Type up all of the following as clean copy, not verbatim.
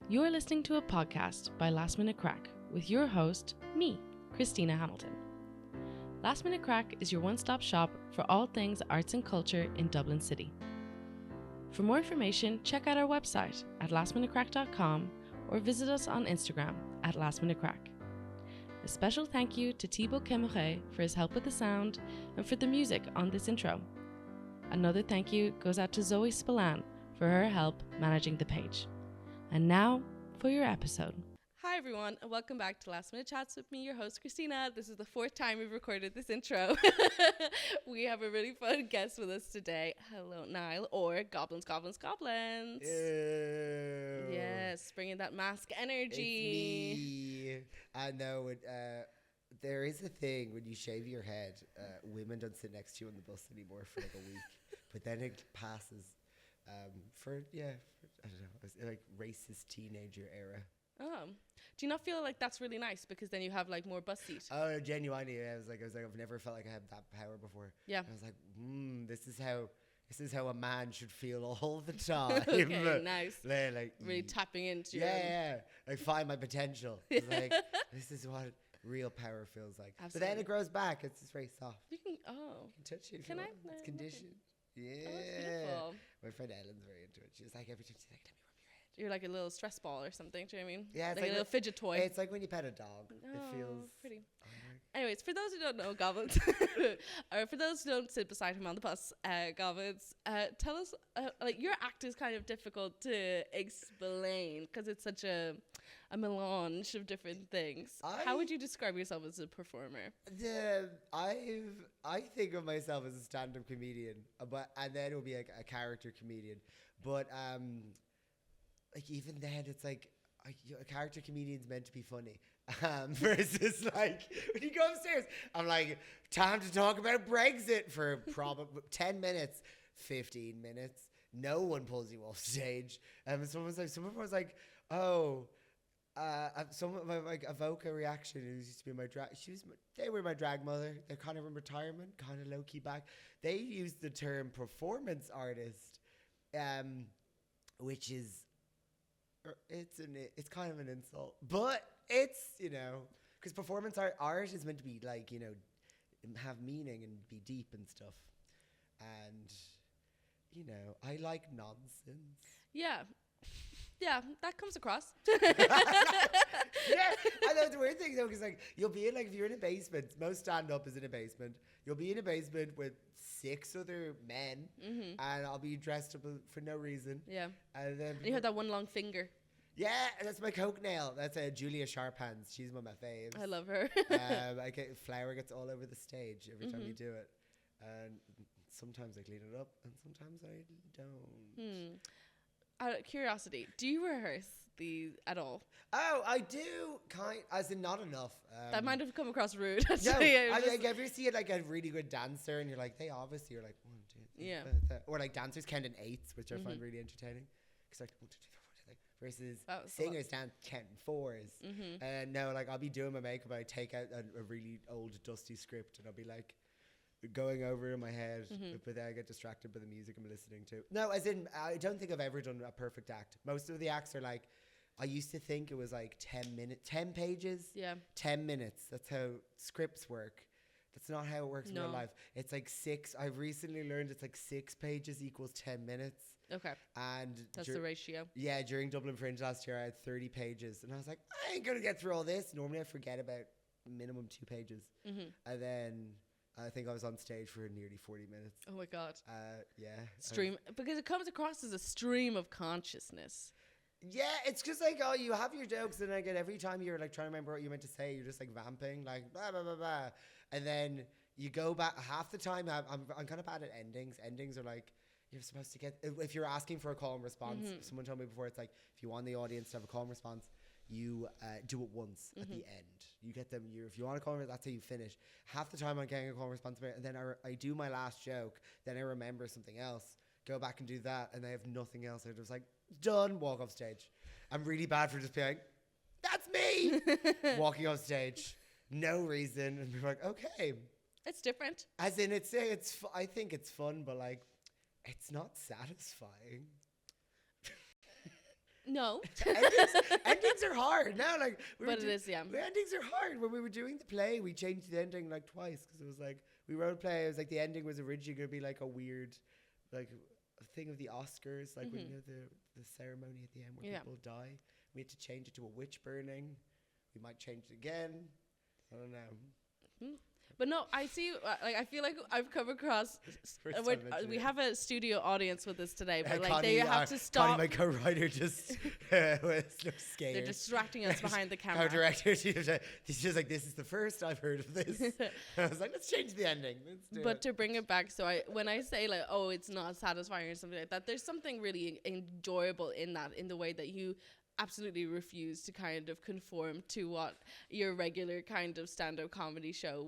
You're listening to a podcast by Last Minute Crack with your host, me, Christina Hamilton. Last Minute Crack is your one-stop shop for all things arts and culture in Dublin City. For more information, check out our website at lastminutecrack.com or visit us on Instagram at lastminutecrack. A special thank you to Thibaut Kemere for his help with the sound and for the music on this intro. Another thank you goes out to Zoe Spillane for her help managing the page. And now for your episode. Hi everyone, and welcome back to Last Minute Chats with me, your host Christina. This is the fourth time we've recorded this intro. We have a really fun guest with us today. Hello, Niall, or Goblins Goblins Goblins. Ew. Yes, bringing that mask energy. It's me. I know it. There is a thing when you shave your head, women don't sit next to you on the bus anymore for like a week, but then it passes. I don't know, it's like racist teenager era. Oh, do you not feel like that's really nice because then you have like more bus seat? Oh, genuinely, I was like, I've never felt like I had that power before. Yeah. I was like, this is how a man should feel all the time. Okay, nice. Like really tapping into yeah, like find my potential. It's like this is what real power feels like. Absolutely. But then it grows back. It's just very soft. You can, You can touch it. Can I? No, It's conditioned. Yeah. Oh, that's beautiful. My friend Ellen's very into it. She's like, every time she's like, let me rub your head. You're like a little stress ball or something, do you know what I mean? Yeah, it's like a little fidget toy. It's like when you pet a dog. Oh, It feels pretty. Oh Anyways, for those who don't know Goblins, or for those who don't sit beside him on the bus, Goblins, tell us, like your act is kind of difficult to explain because it's such a melange of different things. How would you describe yourself as a performer? I think of myself as a stand-up comedian, and then it will be like a character comedian. But like even then, it's like a character comedian's meant to be funny. Versus like when you go upstairs, I'm like, time to talk about Brexit for probably 10 minutes, 15 minutes. No one pulls you off stage. Someone was like, oh. Like Avoca Reaction, who used to be my drag, they were my drag mother. They're kind of in retirement, kind of low key back. They used the term performance artist, which is, it's kind of an insult, but it's, because performance art is meant to be like, have meaning and be deep and stuff, and I like nonsense. Yeah, that comes across. Yeah, I know it's a weird thing though, because like you'll be in, like, if you're in a basement, most stand-up is in a basement. You'll be in a basement with 6 other men, and I'll be dressed up for no reason. Yeah, and then you have that one long finger. Yeah, that's my coke nail. That's Julia Sharphands. She's one of my faves. I love her. Flour gets all over the stage every time you do it, and sometimes I clean it up, and sometimes I don't. Out of curiosity, do you rehearse these at all? Oh, I do, as in not enough. That might have come across rude. No, I ever see it like a really good dancer, and you're like, they obviously are like 1, 2, 3, yeah, 4, or like dancers count in 8s, which I find really entertaining. Because like 1, 2, 3, 4, 5, 6, versus singers count in 4s. And no, like I'll be doing my makeup, I take out a really old dusty script, and I'll be like, going over in my head, but then I get distracted by the music I'm listening to. No, as in, I don't think I've ever done a perfect act. Most of the acts are like, I used to think it was like 10 pages. Yeah. 10 minutes. That's how scripts work. That's not how it works in real life. It's like 6. I've recently learned it's like 6 pages equals 10 minutes. Okay. And that's the ratio. Yeah, during Dublin Fringe last year, I had 30 pages. And I was like, I ain't going to get through all this. Normally I forget about minimum 2 pages. And then I think I was on stage for nearly 40 minutes. Oh my God. Yeah. Stream, because it comes across as a stream of consciousness. Yeah, it's just like, oh, you have your jokes, and like every time you're like trying to remember what you meant to say, you're just like vamping, like blah blah blah blah, and then you go back. Half the time, I'm kind of bad at endings. Endings are like, you're supposed to get, if you're asking for a call and response. Someone told me before, it's like, if you want the audience to have a call and response, you do it once at the end. You get them. If you want a call, that's how you finish. Half the time I'm getting a call and response, and then I do my last joke. Then I remember something else. Go back and do that, and I have nothing else. I'm just like, done. Walk off stage. I'm really bad for just being like, that's me. Walking off stage, no reason, and be like, okay. It's different. As in, I think it's fun, but like, it's not satisfying. No. Endings are hard now. Like, But it is, yeah. Endings are hard. When we were doing the play, we changed the ending like twice because it was like we wrote a play. It was like the ending was originally going to be like a weird, like a thing of the Oscars, like when you know the ceremony at the end where people die. We had to change it to a witch burning. We might change it again. I don't know. But no, I see. Like, I feel like I've come across. We have a studio audience with us today, but like Connie, they have to stop. Connie, my co-writer, just was scared. They're distracting us behind the camera. Our director, she's just like, "This is the first I've heard of this." I was like, "Let's change the ending." But to bring it back, so when I say like, "Oh, it's not satisfying" or something like that, there's something really enjoyable in that, in the way that you absolutely refuse to kind of conform to what your regular kind of stand-up comedy show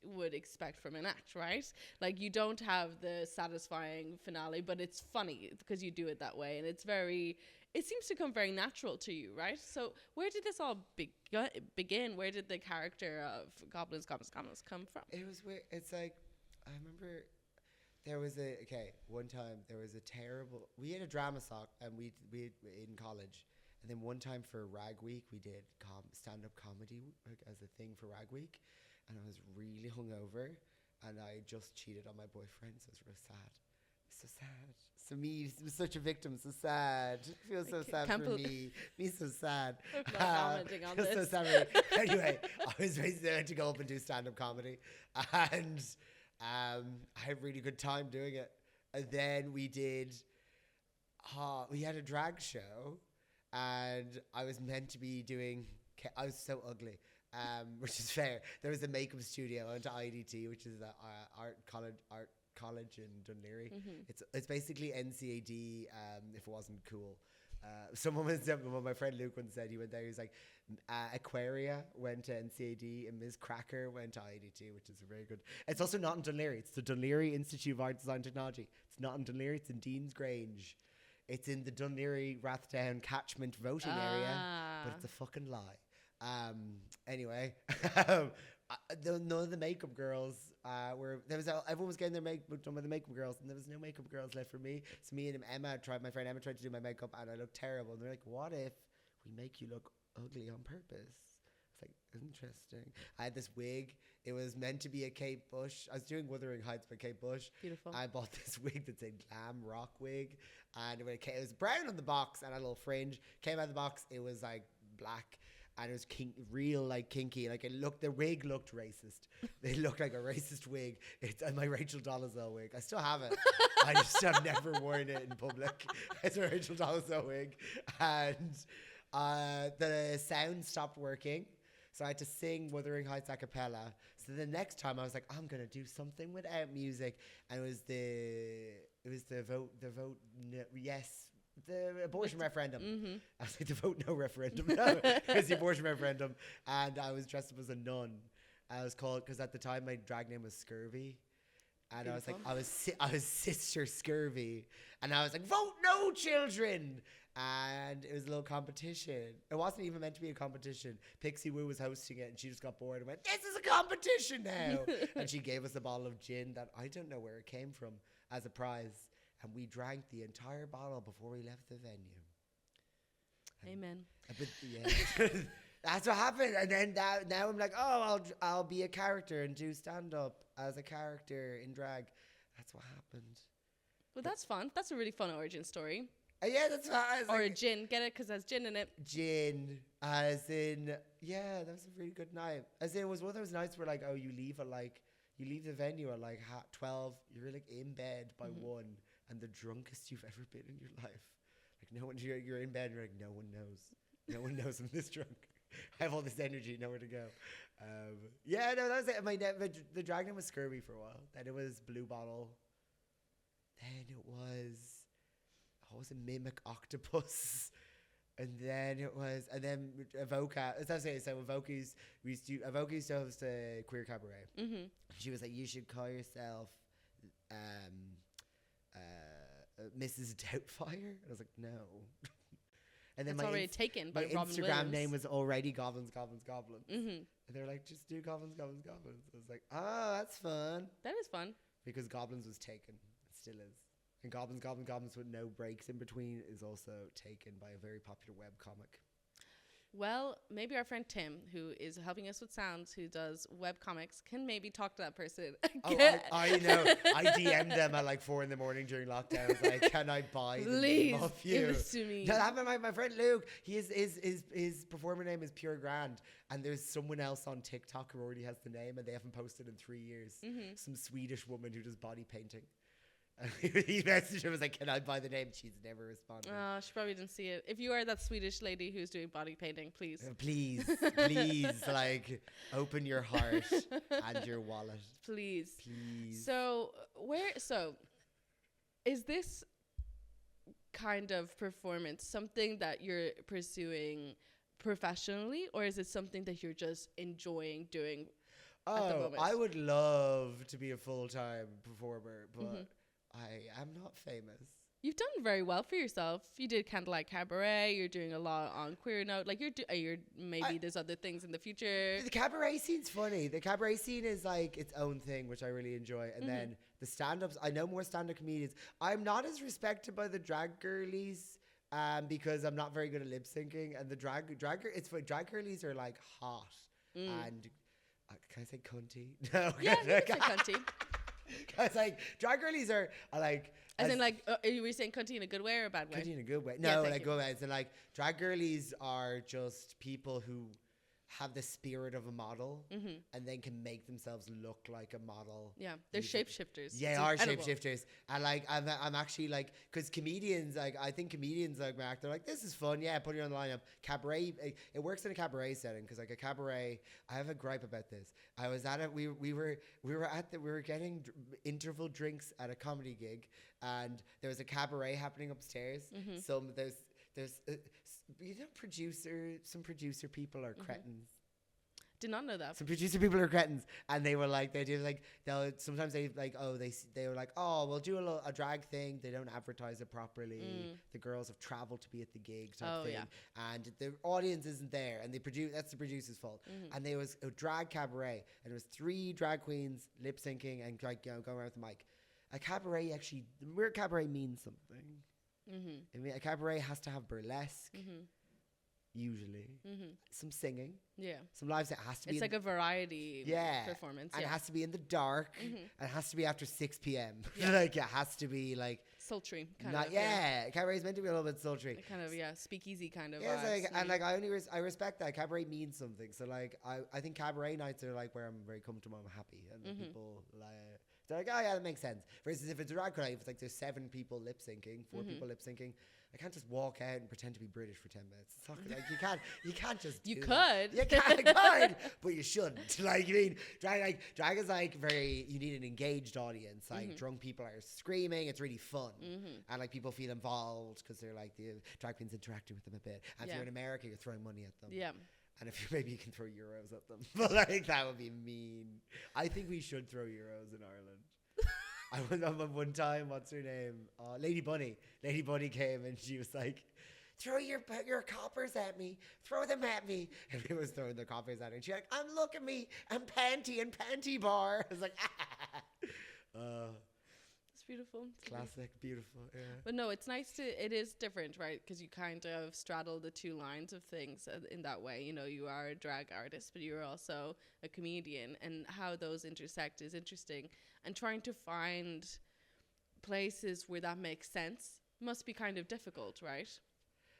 would expect from an act, right? Like, you don't have the satisfying finale, but it's funny because you do it that way, and it seems to come very natural to you, right? So where did this all begin? Where did the character of Goblins Goblins Goblins come from? It was weird. It's like, I remember one time there was a terrible, we had a drama sock and we in college. And then one time for Rag Week, we did stand-up comedy as a thing for Rag Week. And I was really hungover. And I just cheated on my boyfriend. So it was real sad. So sad. So me, such a victim. So sad. It feels so sad for me. Me so sad. I'm not commenting on this. So sad. Anyway, I was basically there to go up and do stand-up comedy. And I had a really good time doing it. And then we had a drag show. And I was meant to be doing. I was so ugly, which is fair. There was a makeup studio. I went to IDT, which is the art college in Dunleary. It's basically NCAD if it wasn't cool. My friend Luke once said he went there. He was like, Aquaria went to NCAD and Ms. Cracker went to IDT, which is very good. It's also not in Dunleary. It's the Dunleary Institute of Art Design and Technology. It's not in Dunleary. It's in Dean's Grange. It's in the Dunleary Rathdown catchment voting area, but it's a fucking lie. Anyway, none of the makeup girls everyone was getting their makeup done by the makeup girls, and there was no makeup girls left for me. So me and my friend Emma tried to do my makeup, and I looked terrible. And they're like, "What if we make you look ugly on purpose?" It's like, interesting. I had this wig. It was meant to be a Kate Bush. I was doing Wuthering Heights by Kate Bush. Beautiful. I bought this wig that's a glam rock wig, and it was brown on the box and a little fringe. Came out of the box, it was like black, and it was real like kinky. Like the wig looked racist. It looked like a racist wig. It's my Rachel Dolezal wig. I still have it. I just have never worn it in public. It's a Rachel Dolezal wig, and the sound stopped working. So I had to sing Wuthering Heights a cappella. So the next time I was like, I'm gonna do something without music, and it was the abortion referendum. I was like, the vote no referendum. No, it was the abortion referendum, and I was dressed up as a nun. I was called, because at the time my drag name was Scurvy. And beautiful. I was like, I was Sister Scurvy, and I was like, vote no, children. And it was a little competition. It wasn't even meant to be a competition. Pixie Woo was hosting it, and she just got bored and went, "This is a competition now." And she gave us a bottle of gin that I don't know where it came from as a prize, and we drank the entire bottle before we left the venue. Amen. But yeah, that's what happened. And then now I'm like, oh, I'll be a character and do stand up as a character in drag. That's what happened. Well, that's fun. That's a really fun origin story. Yeah, that's what I was or like, a gin. Get it? Because there's gin in it. Gin. As in, yeah, that was a really good night. As in, it was one of those nights where, like, you leave the venue at, like, 12. You're, like, in bed by 1, and the drunkest you've ever been in your life. Like, no one, you're in bed, and you're like, no one knows. No one knows I'm this drunk. I have all this energy, nowhere to go. Yeah, no, that was it. The drag name was Scurvy for a while. Then it was Blue Bottle. Then it was... what was a Mimic Octopus, and then Avoca. As I say, so Avoca used to host a queer cabaret. She was like, "You should call yourself Mrs. Doubtfire," and I was like, "No." And then it's already taken by my Robin Instagram Williams. name was already Goblins Goblins Goblins, and they're like, "Just do Goblins Goblins Goblins." I was like, "Oh, that's fun." That is fun because Goblins was taken. It still is. And Goblins Goblins Goblins with no breaks in between is also taken by a very popular webcomic. Well, maybe our friend Tim, who is helping us with sounds, who does web comics, can maybe talk to that person. I know. I DM'd them at like 4 a.m. during lockdown. I was like, can I buy the name of you? Give it to me. No, that happened my friend Luke. His performer name is Pure Grand. And there's someone else on TikTok who already has the name and they haven't posted in 3 years. Mm-hmm. Some Swedish woman who does body painting. He messaged her, was like, can I buy the name? She's never responded. She probably didn't see it. If you are that Swedish lady who's doing body painting, please. Please, like, open your heart and your wallet. Please. Please. So, is this kind of performance something that you're pursuing professionally, or is it something that you're just enjoying doing at the moment? I would love to be a full-time performer, but I am not famous. You've done very well for yourself. You did Candlelight Cabaret. You're doing a lot on Queer Note. Like there's other things in the future. The cabaret scene's funny. The cabaret scene is like its own thing, which I really enjoy. And then the stand-ups, I know more stand-up comedians. I'm not as respected by the drag girlies because I'm not very good at lip syncing. And the drag girlies are like hot and can I say cunty? No. Yeah, you can say cunty. Because like drag girlies are like as in like are you saying cunty in a good way or a bad way? Cunty in a good way. No, like good way. So like drag girlies are just people who have the spirit of a model and then can make themselves look like a model. Yeah, they're shapeshifters. Yeah, they are shapeshifters. And like I'm actually like, because comedians, like I think comedians like Mark, they're like, this is fun. Yeah, put it on the lineup. Cabaret, it works in a cabaret setting because like a cabaret. I have a gripe about this. I was at it. We were getting interval drinks at a comedy gig, and there was a cabaret happening upstairs. So there's some producer people are cretins. Did not know that. Some producer people are cretins, and they were like, they were like, we'll do a drag thing. They don't advertise it properly. The girls have traveled to be at the gig type thing, and the audience isn't there, and that's the producer's fault. And there was a drag cabaret, and it was 3 drag queens lip syncing and like going around with the mic. A cabaret actually, the word cabaret means something. I mean, a cabaret has to have burlesque, usually. Some singing. Yeah. Some live. It has to be. It's like a variety performance. And it has to be in the dark. And it has to be after 6 p.m. Like, it has to be like. Sultry. Cabaret is meant to be a little bit sultry. Like kind of, speakeasy kind of. Yeah, like, and like, I respect that. Cabaret means something. So, like, I think cabaret nights are like where I'm very comfortable, I'm happy. And people, like. They're like, oh yeah, that makes sense. Versus if it's a drag night, if it's like there's 7 people lip syncing, 4 people lip syncing, I can't just walk out and pretend to be British for 10 minutes. It's not like you can't just. You could. You could, but you shouldn't. Like, you mean, drag is like you need an engaged audience. Like drunk people are screaming. It's really fun, and like people feel involved because they're like the drag queens interacting with them a bit. And if you're in America, you're throwing money at them. Yeah. And if maybe you can throw euros at them. But like, that would be mean. I think we should throw euros in Ireland. I went on one time, what's her name? Lady Bunny. Lady Bunny came and she was like, throw your coppers at me. Throw them at me. And he was throwing the coppers at her. And she's like, look at me. I'm panty bar. I was like, It's beautiful. Classic, beautiful, yeah. But no, it's nice it is different, right? Because you kind of straddle the 2 lines of things in that way. You know, you are a drag artist, but you're also a comedian, and how those intersect is interesting. And trying to find places where that makes sense must be kind of difficult, right?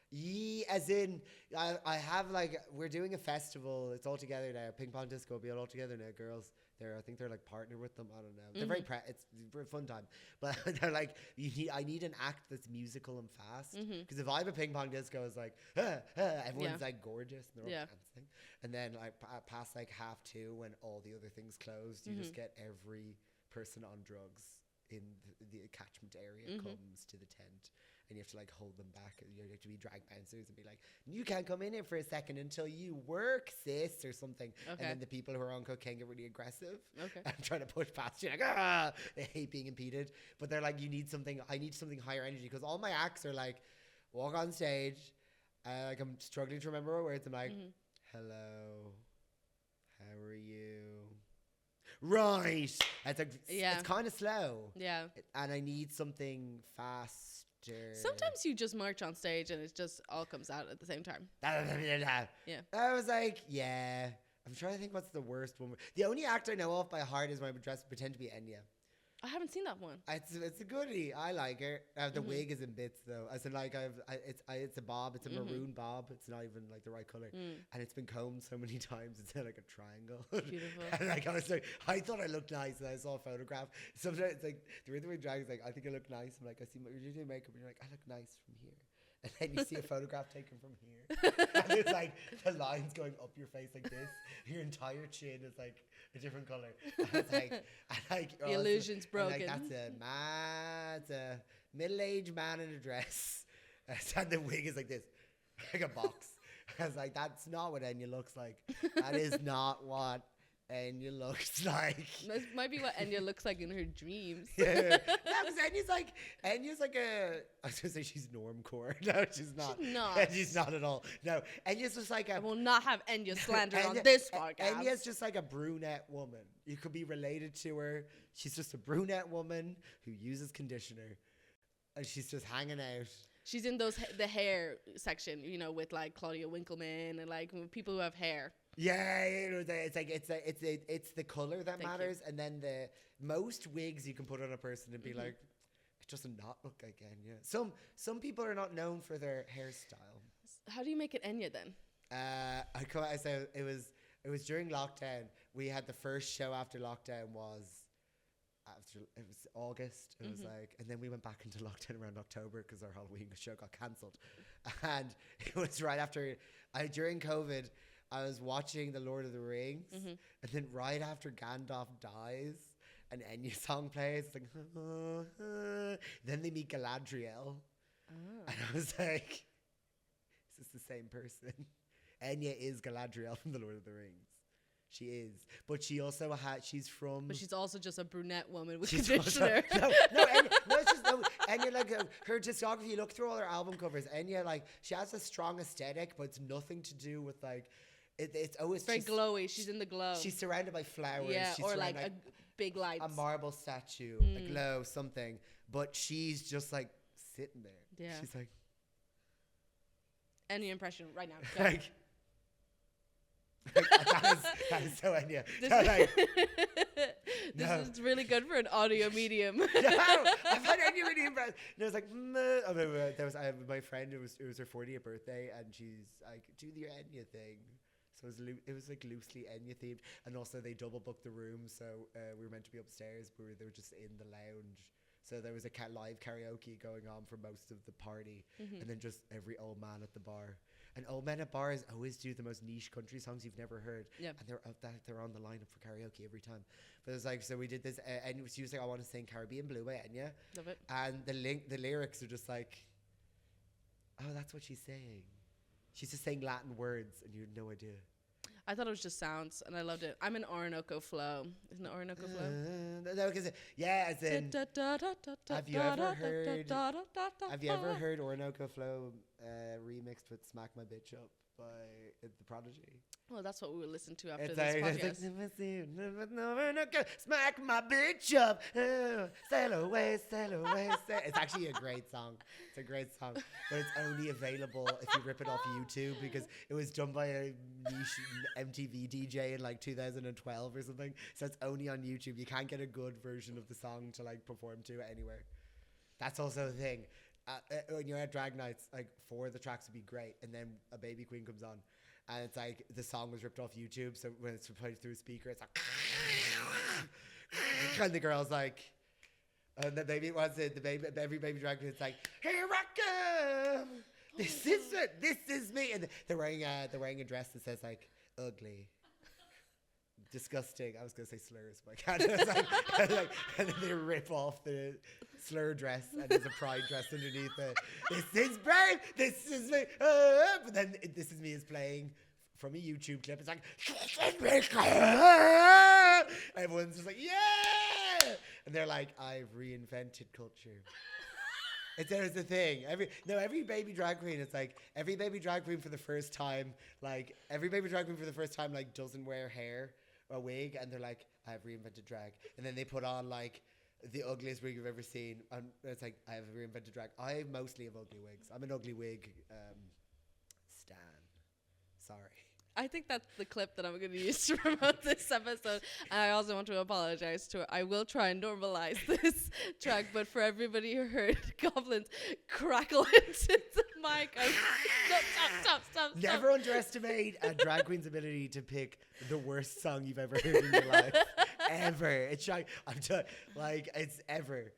Yeah, as in, I have like, we're doing a festival. It's all together now. Ping Pong Disco will be all together now, girls. I think they're like partnered with them. I don't know. They're very it's a fun time, but they're like, I need an act that's musical and fast. Because the vibe of Ping Pong Disco is like, everyone's like gorgeous and they're all dancing. And then like past like 2:30 when all the other things closed, you just get every person on drugs in the catchment area comes to the tent. And you have to like hold them back. You have to be drag bouncers and be like, you can't come in here for a second until you work, sis, or something. Okay. And then the people who are on cocaine get really aggressive. Okay. And trying to push past you, like, they hate being impeded. But they're like, I need something higher energy. Because all my acts are like, walk on stage. Like, I'm struggling to remember what words. I'm like, hello, how are you? right. It's like, Yeah. it's kind of slow. Yeah. And I need something faster. Sometimes you just march on stage and it just all comes out at the same time. Yeah. I was like, yeah. I'm trying to think what's the worst one. The only act I know of by heart is when I would pretend to be Enya. I haven't seen that one. It's a goodie. I like her. The wig is in bits though. As in like it's a bob. It's a maroon bob. It's not even like the right color, and it's been combed so many times. It's like a triangle. Beautiful. And like I was like, I thought I looked nice, and I saw a photograph. Sometimes it's like the rhythm of drag is like, I think I look nice. I'm like, I see you're doing makeup, and you're like, I look nice from here. And then you see a photograph taken from here, and it's like the lines going up your face like this. Your entire chin is like a different color. And it's like, the illusion's broken. Like, that's a middle-aged man in a dress, and the wig is like this, like a box. I was like, that's not what Enya looks like. That is not what Enya looks like. That might be what Enya looks like in her dreams. Yeah, because Enya's like a, I was gonna say she's normcore. No, she's not. She's not. She's not at all. No, Enya's just like I will not have Enya slandered on this podcast. Enya's just like a brunette woman. You could be related to her. She's just a brunette woman who uses conditioner, and she's just hanging out. She's in the hair section, you know, with like Claudia Winkleman and like people who have hair. Yeah, it's the color that matters, and then the most wigs you can put on a person and be like, it doesn't not look like Enya. Some people are not known for their hairstyle. How do you make it Enya then? I said it was during lockdown. We had the first show after lockdown was August. It was like, and then we went back into lockdown around October because our Halloween show got cancelled, and it was right after during COVID. I was watching The Lord of the Rings, and then right after Gandalf dies, an Enya song plays. It's like, then they meet Galadriel, and I was like, is this the same person? Enya is Galadriel from The Lord of the Rings. She is, but she also she's from. But she's also just a brunette woman with conditioner. Enya, like her discography. You look through all her album covers. Enya, like she has a strong aesthetic, but it's nothing to do with like. It's always very glowy. She's in the glow. She's surrounded by flowers. Yeah, she's or like a big lights. A marble statue, a glow, something. But she's just like sitting there. Yeah. She's like. Any impression right now? Like. that is so Enya. This is really good for an audio medium. No, I find Enya really impressed. And I was like, there was my friend. It was her 40th birthday, and she's like, do the Enya thing. So it was like loosely Enya themed, and also they double booked the room, so we were meant to be upstairs, but they were just in the lounge. So there was a live karaoke going on for most of the party, and then just every old man at the bar. And old men at bars always do the most niche country songs you've never heard. Yeah. And they're on the lineup for karaoke every time. But it was like, so we did this, and she was like, I want to sing Caribbean Blue by Enya. Love it. And the lyrics are just like, oh, that's what she's saying. She's just saying Latin words, and you had no idea. I thought it was just sounds, and I loved it. I'm an Orinoco flow. Isn't it Orinoco flow? No, because as in, have you ever heard Orinoco flow remixed with "Smack My Bitch Up" by The Prodigy? Well, that's what we will listen to after this podcast. Smack my bitch up, sail away, sail away. It's actually a great song. It's a great song, but it's only available if you rip it off YouTube because it was done by a niche MTV DJ in like 2012 or something. So it's only on YouTube. You can't get a good version of the song to like perform to anywhere. That's also the thing. When you're at drag nights, like 4 of the tracks would be great, and then a baby queen comes on. And it's like the song was ripped off YouTube, so when it's played through a speaker, it's like, and the girl's like, and the baby wants it. Every baby drag queen, it's like, here I come. This is it. This is me. And they're wearing a dress that says like ugly, disgusting. I was gonna say slurs, but I can't. And then they rip off the slur dress, and there's a pride dress underneath it. This is brave. This is me. But then This Is Me is playing from a YouTube clip. It's like, everyone's just like, yeah, and they're like, I've reinvented culture. There's the thing. Every baby drag queen. It's like every baby drag queen for the first time. Like doesn't wear hair. a wig, and they're like, I have reinvented drag, and then they put on like the ugliest wig you've ever seen, and it's like, I have reinvented drag. I mostly have ugly wigs. I'm an ugly wig stan. Sorry. I think that's the clip that I'm going to use to promote this episode. And I also want to apologize to her. I will try and normalize this track, but for everybody who heard Goblins crackle into the mic, stop. Never underestimate a drag queen's ability to pick the worst song you've ever heard in your life. Ever. It's it's ever.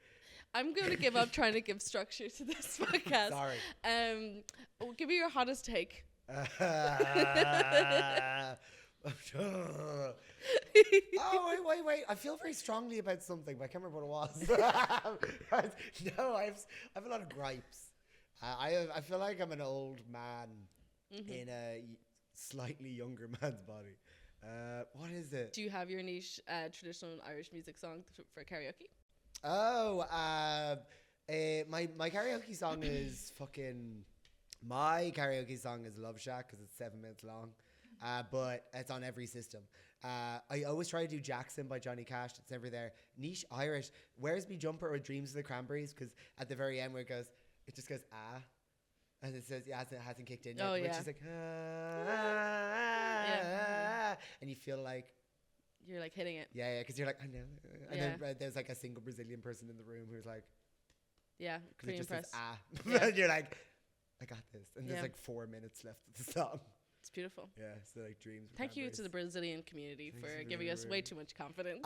I'm going to give up trying to give structure to this podcast. Sorry. Give me your hottest take. Wait. I feel very strongly about something, but I can't remember what it was. No, I have a lot of gripes. I feel like I'm an old man in a slightly younger man's body. What is it? Do you have your niche traditional Irish music song for karaoke? Oh, my karaoke song is fucking... My karaoke song is Love Shack because it's 7 minutes long, but it's on every system. I always try to do Jackson by Johnny Cash. It's never there. Niche Irish. Where's Me Jumper or Dreams of the Cranberries? Because at the very end where it just goes, ah. And it says, it hasn't kicked in yet. Oh, yeah. Which is like, and you feel like... You're like hitting it. Yeah, because you're like, I know. And then there's like a single Brazilian person in the room who's like... Yeah, pretty impressed. Says, ah. And you're like... I got this. And there's like 4 minutes left of the song. It's beautiful. Yeah, so like dreams. Thank you to the Brazilian community for giving us way too much confidence.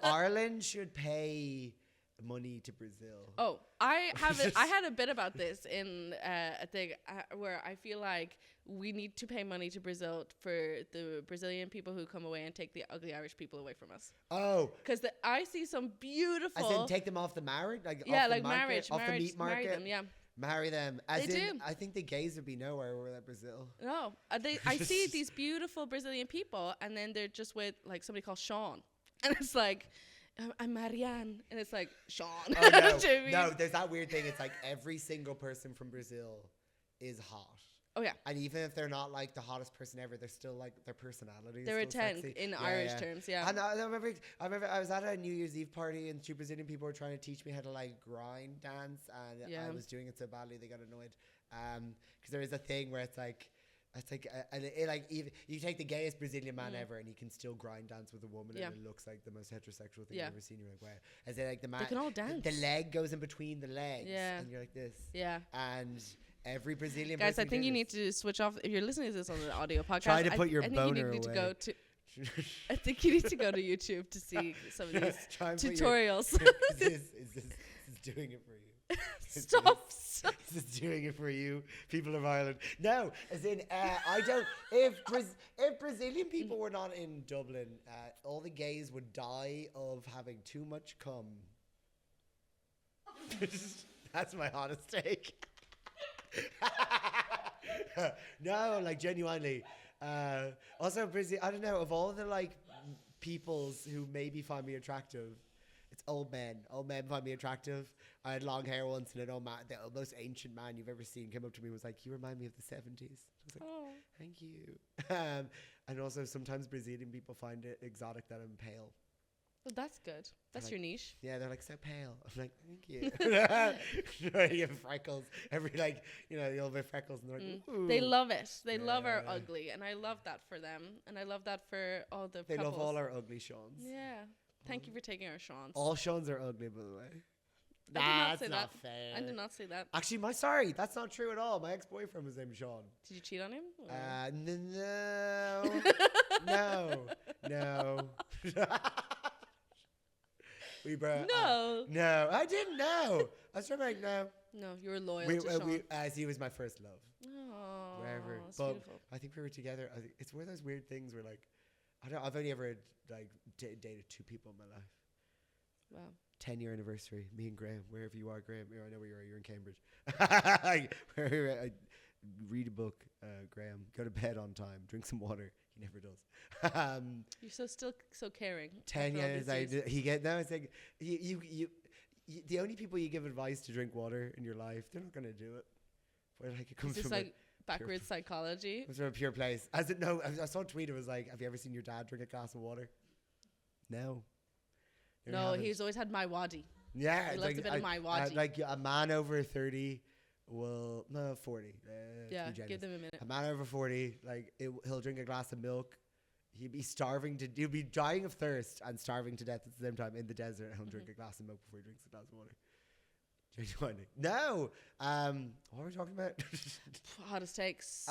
Ireland should pay money to Brazil. Oh, I had a bit about this in a thing where I feel like we need to pay money to Brazil for the Brazilian people who come away and take the ugly Irish people away from us. Oh. Because I see some beautiful... As in take them off the marriage? Off the marriage. Off the meat market? Marry them, yeah. Marry them. As they in, do. I think the gays would be nowhere without Brazil. No. I see these beautiful Brazilian people, and then they're just with like somebody called Sean. And it's like, I'm Marianne. And it's like, Sean. Oh, no. No, there's that weird thing. It's like every single person from Brazil is hot. Oh, yeah. And even if they're not like the hottest person ever, they're still like their personality. They're a 10 sexy. in Irish terms, yeah. And I remember I was at a New Year's Eve party and two Brazilian people were trying to teach me how to like grind dance, and I was doing it so badly they got annoyed. Because there is a thing where it's like even you take the gayest Brazilian man ever and he can still grind dance with a woman and it looks like the most heterosexual thing you've ever seen. You're like, wow. As in like the man, they can all dance. The leg goes in between the legs, and you're like this. Yeah. And every Brazilian guys, I think you need to switch off. If you're listening to this on an audio podcast, try to put your boner away. I think you need to go to YouTube to see some of these tutorials. Is this doing it for you? Stop. This is doing it for you, people of Ireland. No, as in, I don't. If Brazilian people were not in Dublin, all the gays would die of having too much cum. That's my honest take. No, like genuinely. Also, Brazil. I don't know. Of all the like peoples who maybe find me attractive, it's old men. Old men find me attractive. I had long hair once, and an old man, the most ancient man you've ever seen, came up to me and was like, "You remind me of the 70s." I was like, "Oh, thank you." And also, sometimes Brazilian people find it exotic that I'm pale. Well, that's good. That's like, your niche. Yeah, they're like, so pale. I'm like, thank you. You have freckles. You'll have freckles. And they're like, ooh. They love it. They love our ugly. And I love that for them. And I love that for all the They couples. love all our ugly Seans. Yeah. Thank you for taking our Seans. All Seans are ugly, by the way. That's not fair. I did not say that. Actually, that's not true at all. My ex-boyfriend was named Sean. Did you cheat on him? No. No, I didn't know. I was trying to like, no. No, you were loyal to Sean. As he was my first love. Oh, wherever. that's but beautiful. I think we were together. It's one of those weird things where like, I've only ever like dated two people in my life. Wow. 10-year anniversary. Me and Graham. Wherever you are, Graham. I know where you are. You're in Cambridge. Read a book, Graham. Go to bed on time. Drink some water. He never does. You're still so caring. 10 years. It's like you the only people you give advice to drink water in your life, they're not gonna do it. But like it comes from like backwards psychology. It comes from a pure place. I saw a tweet. It was like, have you ever seen your dad drink a glass of water? No. There you No, have it. he's always had my wadi. Yeah, He it's loves a bit of my wadi. like a man over 30 will 40. Yeah, to be give generous. them a minute. A man over 40, like he'll drink a glass of milk. He'll be dying of thirst and starving to death at the same time in the desert. He'll drink a glass of milk before he drinks a glass of water. Genuinely. No. What were we talking about? Hottest takes.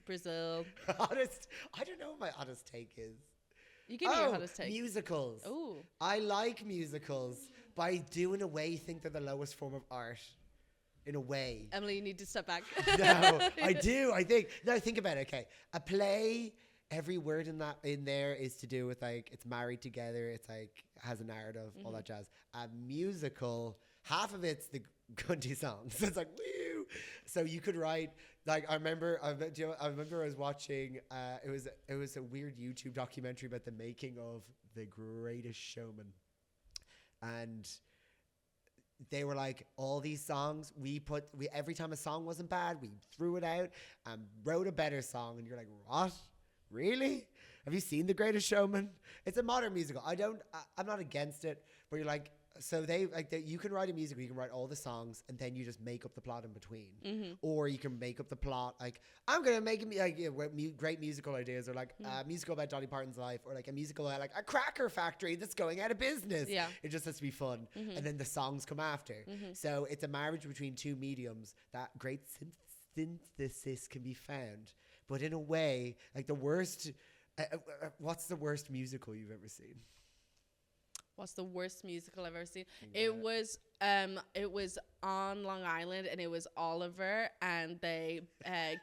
Brazil. I don't know what my hottest take is. You give me your hottest take. Musicals. Oh. I like musicals, but I do in a way think they're the lowest form of art. In a way. Emily, you need to step back. No, I do. I think. No, think about it. Okay. A play, every word in there is to do with like, it's married together. It's like, has a narrative, all that jazz. A musical, half of it's the country songs. So it's like, woo. So you could write, like, I remember I was watching, it was a weird YouTube documentary about the making of The Greatest Showman. And they were like, all these songs, we every time a song wasn't bad, we threw it out and wrote a better song. And you're like, what? Really? Have you seen The Greatest Showman? It's a modern musical. I'm not against it, but you're like, so you can write a musical, you can write all the songs, and then you just make up the plot in between. Or you can make up the plot, like, I'm going to make great musical ideas, or like a musical about Dolly Parton's life, or like a musical about like a cracker factory that's going out of business. Yeah. It just has to be fun. And then the songs come after. So it's a marriage between two mediums that great synthesis can be found. But in a way, like the worst, what's the worst musical you've ever seen? What's the worst musical I've ever seen? Yeah. It was on Long Island, and it was Oliver, and they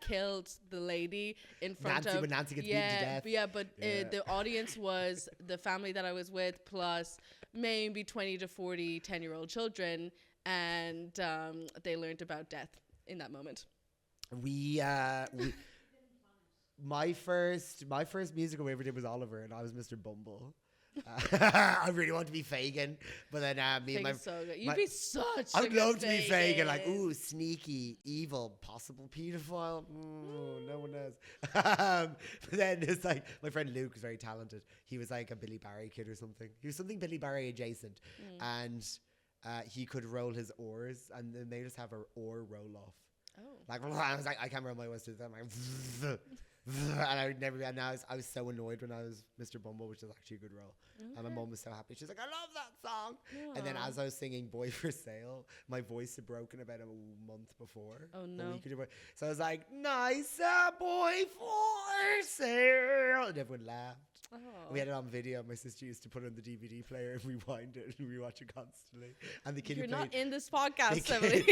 killed the lady in front of when Nancy gets beaten to death. But the audience was the family that I was with, plus maybe 20 to 40 10-year-old children, and they learned about death in that moment. My first musical we ever did was Oliver, and I was Mr. Bumble. I really want to be Fagin, but then me and my so good. You'd be such. I'd love to be Fagin, like ooh, sneaky, evil, possible pedophile. No one knows. But then it's like my friend Luke was very talented. He was like a Billy Barry kid or something. He was something Billy Barry adjacent, and he could roll his oars, and then they just have an oar roll off. Oh, like I was like, I can't roll my oars to them. And I was so annoyed when I was Mr. Bumble, which is actually a good role. Okay. And my mom was so happy. She's like, I love that song. Aww. And then as I was singing Boy for Sale, my voice had broken about a month before. Oh, no. So I was like, nice boy for sale. And everyone laughed. Oh. We had it on video. My sister used to put it on the DVD player and rewind it and rewatch it constantly. And the kid You're not in this podcast, Emily.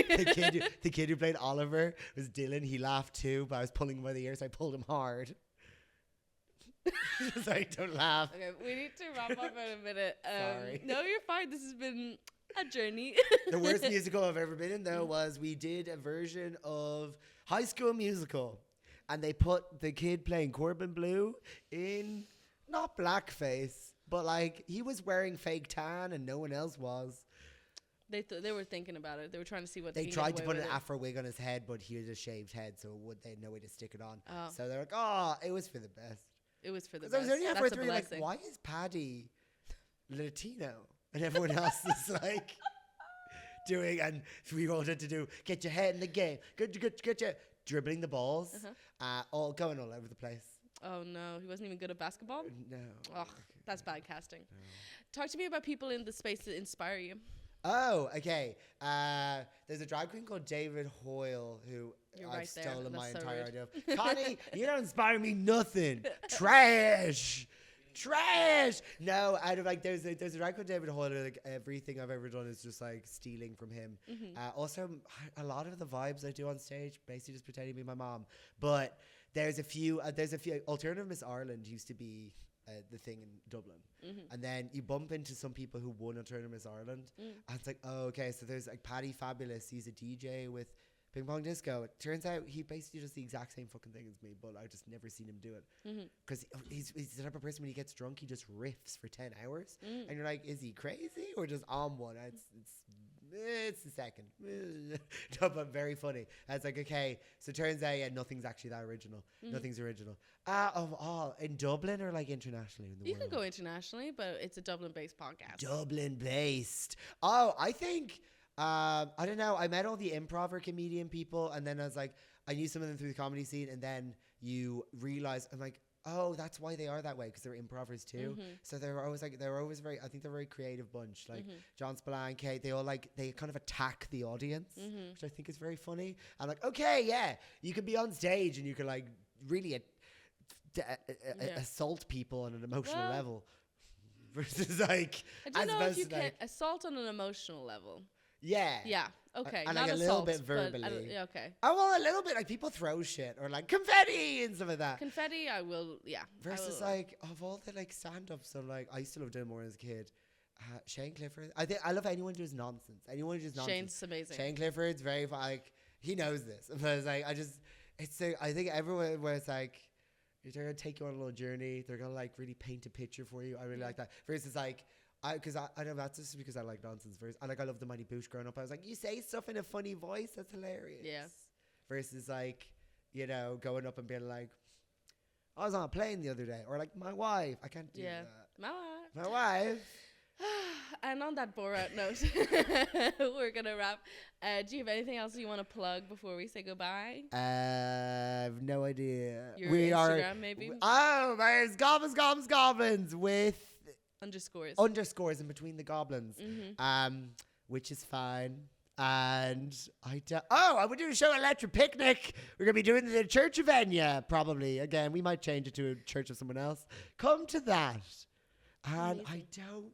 the kid who played Oliver was Dylan. He laughed too, but I was pulling him by the ear, so I pulled him hard. Sorry, don't laugh. Okay, we need to wrap up in a minute. Sorry. No, you're fine. This has been a journey. The worst musical I've ever been in, though, was we did a version of High School Musical, and they put the kid playing Corbin Blue in not blackface, but like he was wearing fake tan and no one else was. They were thinking about it. They were trying to see what they tried to put an afro wig on his head, but he had a shaved head, so they had no way to stick it on. Oh. So they're like, "Oh, it was for the best." It was for the best. I was only halfway through, like, why is Paddy Latino and everyone else is like doing? And we all had to do get your head in the game, get your dribbling the balls, all going all over the place. Oh no, he wasn't even good at basketball? No. Oh, that's bad casting. No. Talk to me about people in the space that inspire you. Oh, okay. There's a drag queen called David Hoyle who I've stolen my entire idea of. Connie, you don't inspire me nothing. Trash. No, out of like there's a drag called David Hoyle. Like everything I've ever done is just like stealing from him. Also, a lot of the vibes I do on stage, basically just pretending to be my mom. But there's a few. Alternative Miss Ireland used to be the thing in Dublin, and then you bump into some people who won Alternative Miss Ireland, and it's like, oh, okay, so there's like Paddy Fabulous. He's a DJ with Ping Pong Disco. It turns out he basically does the exact same fucking thing as me, but I just never seen him do it because he's the type of person when he gets drunk he just riffs for 10 hours, and you're like, is he crazy or just on one? It's It's the second. No, but very funny. And it's like, okay, so it turns out, yeah, nothing's actually that original. Nothing's original. Of all, in Dublin or like internationally in the You world? can go internationally, but it's a Dublin-based podcast. Dublin-based. Oh, I think, I don't know. I met all the improver comedian people, and then I was like, I knew some of them through the comedy scene, and then you realize, I'm like, oh, that's why they are that way, because they're improvers too. So they were always very, I think they're a very creative bunch. Like John Spillane, Kate, they all like, they kind of attack the audience, which I think is very funny. I'm like, okay, yeah, you can be on stage and you can like really assault people on an emotional level. Versus like, I don't know if you can assault on an emotional level. Yeah. Yeah. Okay. And not like a assault, little bit verbally. Yeah, okay. Oh, well, a little bit. Like people throw shit or like confetti and stuff like that. Confetti, I will. Yeah. Versus like of all the like stand-ups, so like I used to love doing more as a kid. Shane Clifford. I think I love anyone who does nonsense. Anyone who does nonsense. Shane's amazing. Shane Clifford's very like he knows this. But it's like I think everyone where it's like they're gonna take you on a little journey. They're gonna like really paint a picture for you. I really like that. Versus like. Because I know that's just because I like nonsense. Versus, I love the Mighty Boosh growing up. I was like, you say stuff in a funny voice. That's hilarious. Yeah. Versus like, you know, going up and being like, I was on a plane the other day. Or like, my wife. I can't do that. My wife. And on that Borat note, we're going to wrap. Do you have anything else you want to plug before we say goodbye? I have no idea. Your Instagram, maybe? It's Goblins Goblins Goblins with... underscores in between the goblins, which is fine. And I would do a show at Electric Picnic. We're gonna be doing the Church of Enya, probably. Again, we might change it to a church of someone else. Come to that. And I don't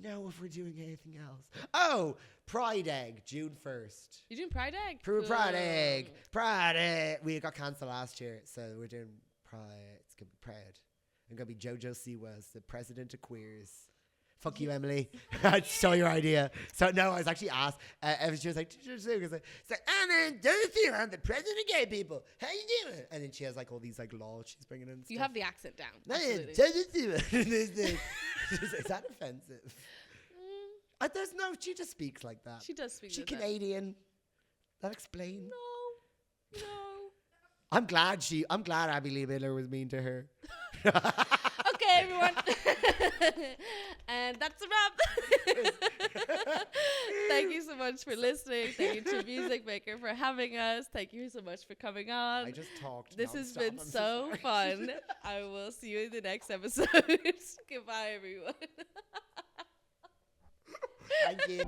know if we're doing anything else. Oh, Pride Egg, June 1st. You're doing Pride Egg? Pride Egg. Pride Egg. We got cancelled last year, so we're doing Pride. It's gonna be Pride. I'm going to be Jojo Siwas, the president of queers. Fuck you, Emily. I stole your idea. So, no, I was actually asked. She was like, it's like, I'm Jojo I'm the president of gay people. How you doing? And then she has like all these like laws she's bringing in and You stuff. have the accent down. Is that offensive? There's no, she just speaks like that. She does speak She's like Canadian. That explains. No. I'm glad Abby Lee Miller was mean to her. Okay, everyone. And that's a wrap. Thank you so much for listening. Thank you to Music Maker for having us. Thank you so much for coming on. I just talked. This has been so fun. I will see you in the next episode. Goodbye, everyone. Thank you.